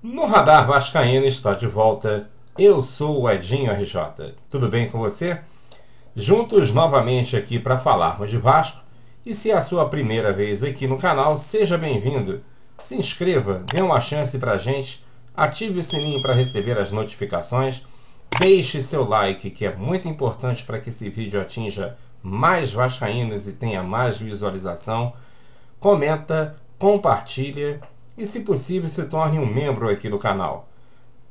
No Radar Vascaíno está de volta. Eu sou o Edinho RJ. Tudo bem com você? Juntos novamente aqui para falarmos de Vasco. E se é a sua primeira vez aqui no canal, seja bem-vindo. Se inscreva, dê uma chance para a gente, ative o sininho para receber as notificações, deixe seu like, que é muito importante para que esse vídeo atinja mais vascaínos e tenha mais visualização. Comenta, compartilha e, se possível, se torne um membro aqui do canal.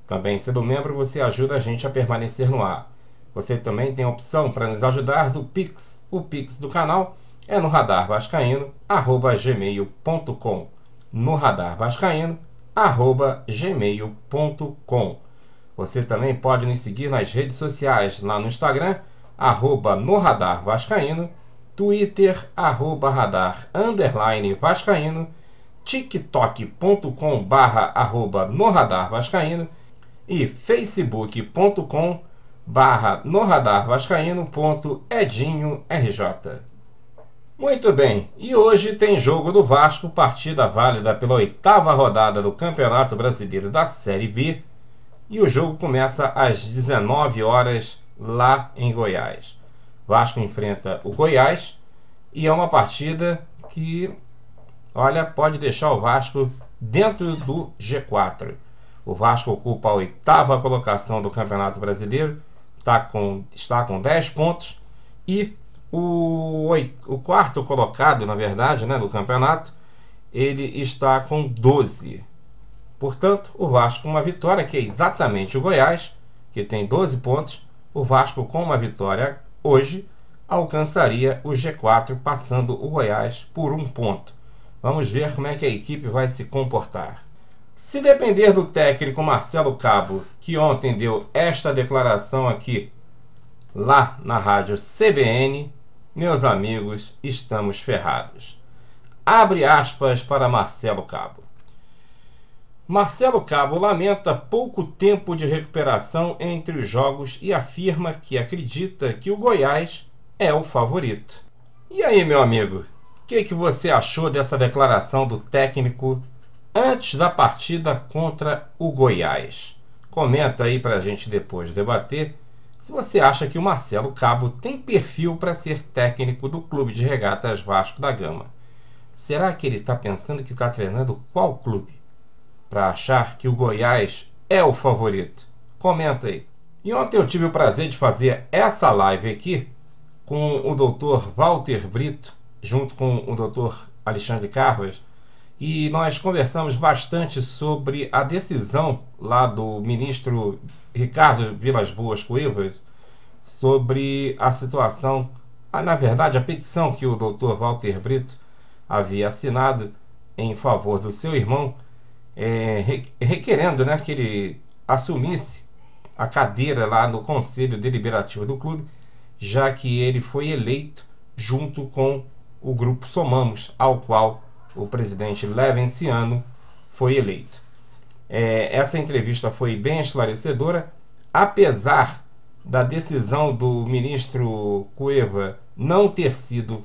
Também, sendo membro, você ajuda a gente a permanecer no ar. Você também tem a opção para nos ajudar do Pix. O Pix do canal é no radarvascaíno@gmail.com. No radarvascaíno@gmail.com. Você também pode nos seguir nas redes sociais, lá no Instagram, @noradarvascaíno, Twitter, @radar_vascaíno, tiktok.com/noradarvascaíno e facebook.com/noradarvascaíno.edinhorj. Muito bem, e hoje tem jogo do Vasco, partida válida pela 8ª rodada do Campeonato Brasileiro da Série B, e o jogo começa às 19 horas lá em Goiás. Vasco enfrenta o Goiás e é uma partida que, olha, pode deixar o Vasco dentro do G4. O Vasco ocupa a 8ª colocação do Campeonato Brasileiro, está com 10 pontos, e o quarto colocado, na verdade, do campeonato, ele está com 12. Portanto, o Vasco com uma vitória, que é exatamente o Goiás, que tem 12 pontos, o Vasco com uma vitória hoje alcançaria o G4, passando o Goiás por 1 ponto. Vamos ver como é que a equipe vai se comportar. Se depender do técnico Marcelo Cabo, que ontem deu esta declaração aqui, lá na rádio CBN, meus amigos, estamos ferrados. Abre aspas para Marcelo Cabo. Marcelo Cabo lamenta pouco tempo de recuperação entre os jogos e afirma que acredita que o Goiás é o favorito. E aí, meu amigo, o que você achou dessa declaração do técnico antes da partida contra o Goiás? Comenta aí para a gente depois debater se você acha que o Marcelo Cabo tem perfil para ser técnico do Clube de Regatas Vasco da Gama. Será que ele está pensando que está treinando qual clube para achar que o Goiás é o favorito? Comenta aí. E ontem eu tive o prazer de fazer essa live aqui com o Dr. Walter Brito, junto com o Dr. Alexandre Carvas, e nós conversamos bastante sobre a decisão lá do ministro Ricardo Vilas Boas Cuevas sobre a situação, na verdade a petição que o Dr. Walter Brito havia assinado em favor do seu irmão, requerendo que ele assumisse a cadeira lá no Conselho Deliberativo do clube, já que ele foi eleito junto com o Grupo Somamos, ao qual o presidente Levenciano foi eleito. Essa entrevista foi bem esclarecedora. Apesar da decisão do ministro Cueva não ter sido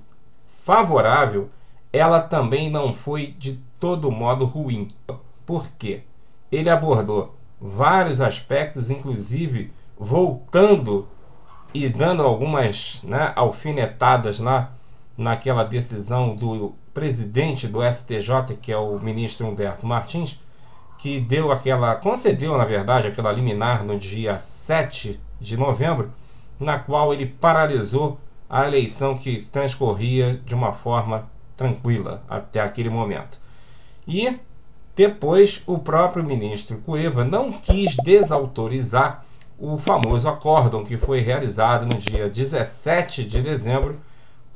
favorável, ela também não foi de todo modo ruim. Por quê? Ele abordou vários aspectos, inclusive voltando e dando algumas alfinetadas naquela decisão do presidente do STJ, que é o ministro Humberto Martins, que concedeu, na verdade, aquela liminar no dia 7 de novembro, na qual ele paralisou a eleição que transcorria de uma forma tranquila até aquele momento. E depois o próprio ministro Cueva não quis desautorizar o famoso acórdão que foi realizado no dia 17 de dezembro,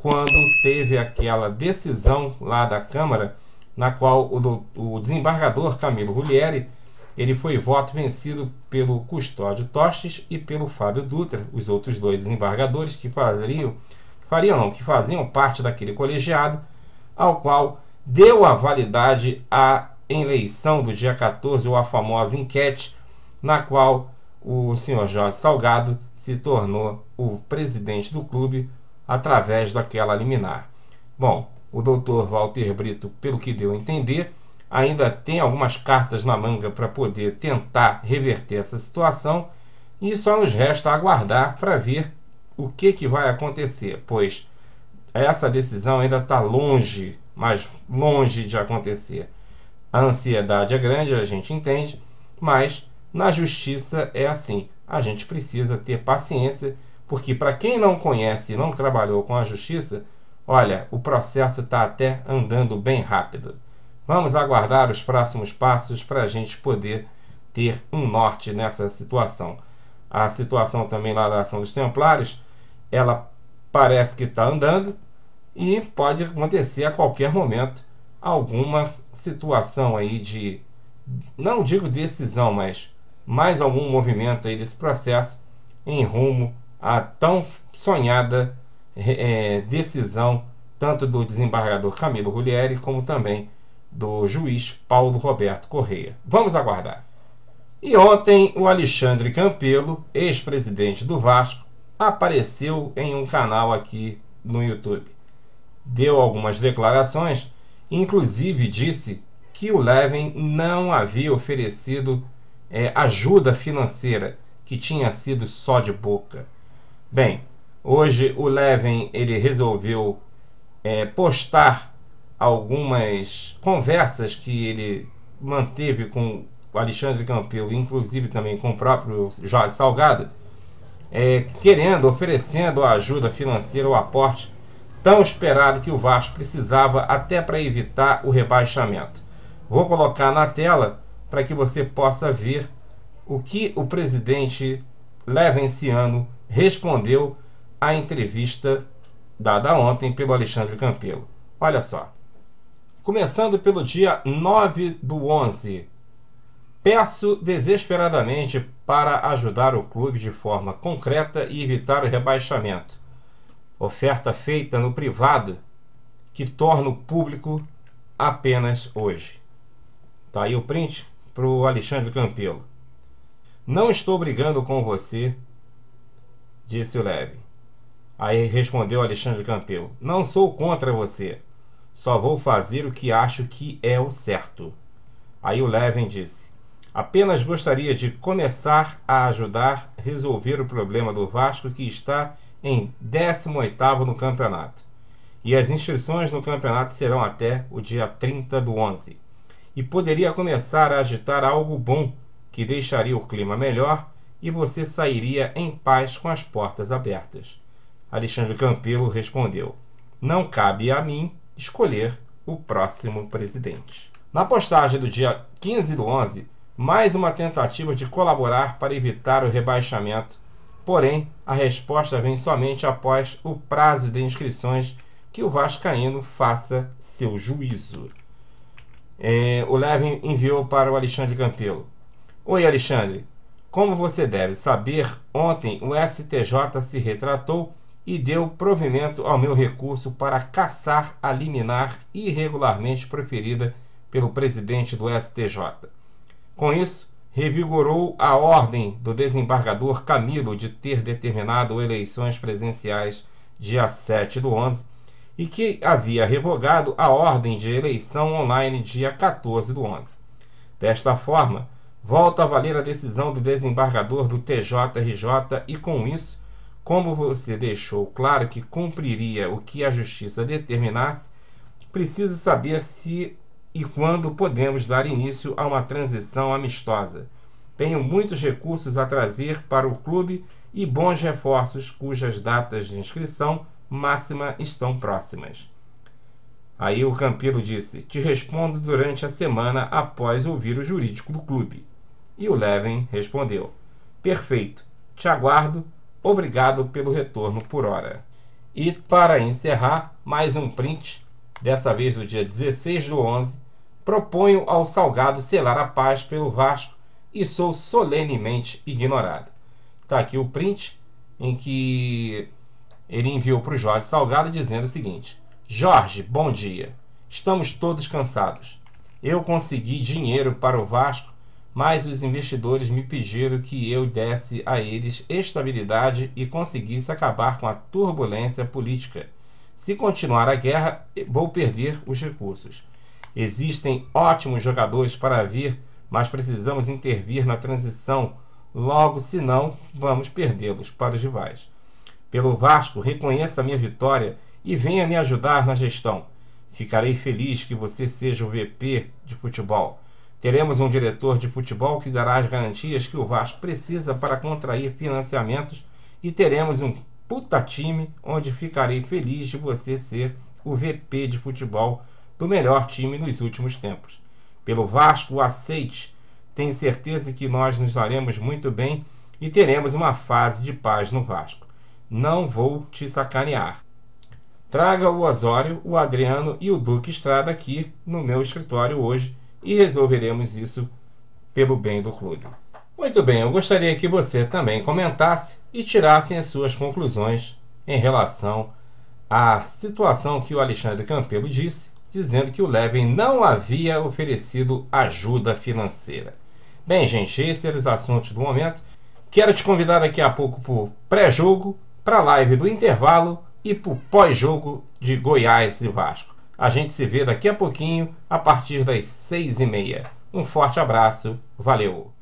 quando teve aquela decisão lá da Câmara, na qual o desembargador Camilo Rulieri, ele foi voto vencido pelo Custódio Tostes e pelo Fábio Dutra, os outros dois desembargadores que faziam parte daquele colegiado, ao qual deu a validade à eleição do dia 14, ou a famosa enquete, na qual o senhor Jorge Salgado se tornou o presidente do clube através daquela liminar. Bom, o doutor Walter Brito, pelo que deu a entender, ainda tem algumas cartas na manga para poder tentar reverter essa situação, e só nos resta aguardar para ver o que vai acontecer, pois essa decisão ainda está longe, mas longe de acontecer. A ansiedade é grande, a gente entende, mas na justiça é assim. A gente precisa ter paciência, porque para quem não conhece e não trabalhou com a justiça, olha, o processo está até andando bem rápido. Vamos aguardar os próximos passos para a gente poder ter um norte nessa situação. A situação também lá da ação dos Templários, ela parece que está andando e pode acontecer a qualquer momento alguma situação aí de, não digo decisão, mas mais algum movimento aí desse processo em rumo à tão sonhada decisão tanto do desembargador Camilo Rulieri como também do juiz Paulo Roberto Correia. Vamos aguardar. E ontem o Alexandre Campelo, ex-presidente do Vasco, apareceu em um canal aqui no YouTube. Deu algumas declarações, inclusive disse que o Levin não havia oferecido ajuda financeira, que tinha sido só de boca. Bem, hoje o Levin ele resolveu postar algumas conversas que ele manteve com o Alexandre Campelo, inclusive também com o próprio Jorge Salgado, oferecendo a ajuda financeira, o aporte tão esperado que o Vasco precisava até para evitar o rebaixamento. Vou colocar na tela para que você possa ver o que o presidente Levenciano respondeu à entrevista dada ontem pelo Alexandre Campelo. Olha só. Começando pelo dia 9/11. Peço desesperadamente para ajudar o clube de forma concreta e evitar o rebaixamento. Oferta feita no privado que torno público apenas hoje. Tá aí o print para o Alexandre Campelo. Não estou brigando com você, disse o Levin. Aí respondeu Alexandre Campelo. Não sou contra você. Só vou fazer o que acho que é o certo. Aí o Levin disse. Apenas gostaria de começar a ajudar a resolver o problema do Vasco, que está em 18º no campeonato. E as inscrições no campeonato serão até o dia 30/11. E poderia começar a agitar algo bom que deixaria o clima melhor e você sairia em paz com as portas abertas. Alexandre Campelo respondeu: não cabe a mim escolher o próximo presidente. Na postagem do dia 15/11, mais uma tentativa de colaborar para evitar o rebaixamento, porém a resposta vem somente após o prazo de inscrições que o vascaíno faça seu juízo. O Levin enviou para o Alexandre Campelo. Oi, Alexandre. Como você deve saber, ontem o STJ se retratou e deu provimento ao meu recurso para cassar a liminar irregularmente proferida pelo presidente do STJ. Com isso, revigorou a ordem do desembargador Camilo de ter determinado eleições presenciais dia 7/11 e que havia revogado a ordem de eleição online dia 14/11. Desta forma, volta a valer a decisão do desembargador do TJRJ e, com isso, como você deixou claro que cumpriria o que a Justiça determinasse, preciso saber se e quando podemos dar início a uma transição amistosa. Tenho muitos recursos a trazer para o clube e bons reforços cujas datas de inscrição máxima estão próximas. Aí o Campelo disse: te respondo durante a semana após ouvir o jurídico do clube. E o Levin respondeu: perfeito, te aguardo, obrigado pelo retorno por hora. E para encerrar, mais um print, dessa vez do dia 16/11, proponho ao Salgado selar a paz pelo Vasco e sou solenemente ignorado. Está aqui o print em que ele enviou para o Jorge Salgado dizendo o seguinte: Jorge, bom dia. Estamos todos cansados. Eu consegui dinheiro para o Vasco, mas os investidores me pediram que eu desse a eles estabilidade e conseguisse acabar com a turbulência política. Se continuar a guerra, vou perder os recursos. Existem ótimos jogadores para vir, mas precisamos intervir na transição, logo senão vamos perdê-los para os rivais. Pelo Vasco, reconheça a minha vitória e venha me ajudar na gestão. Ficarei feliz que você seja o VP de futebol. Teremos um diretor de futebol que dará as garantias que o Vasco precisa para contrair financiamentos e teremos um puta time onde ficarei feliz de você ser o VP de futebol do melhor time nos últimos tempos. Pelo Vasco, aceite. Tenho certeza que nós nos daremos muito bem e teremos uma fase de paz no Vasco. Não vou te sacanear. Traga o Osório, o Adriano e o Duque Estrada aqui no meu escritório hoje e resolveremos isso pelo bem do clube. Muito bem, eu gostaria que você também comentasse e tirasse as suas conclusões em relação à situação que o Alexandre Campelo disse, dizendo que o Levin não havia oferecido ajuda financeira. Bem, gente, esses eram os assuntos do momento. Quero te convidar daqui a pouco para o pré-jogo, para a live do intervalo e para o pós-jogo de Goiás e Vasco. A gente se vê daqui a pouquinho, a partir das 6h30. Um forte abraço, valeu!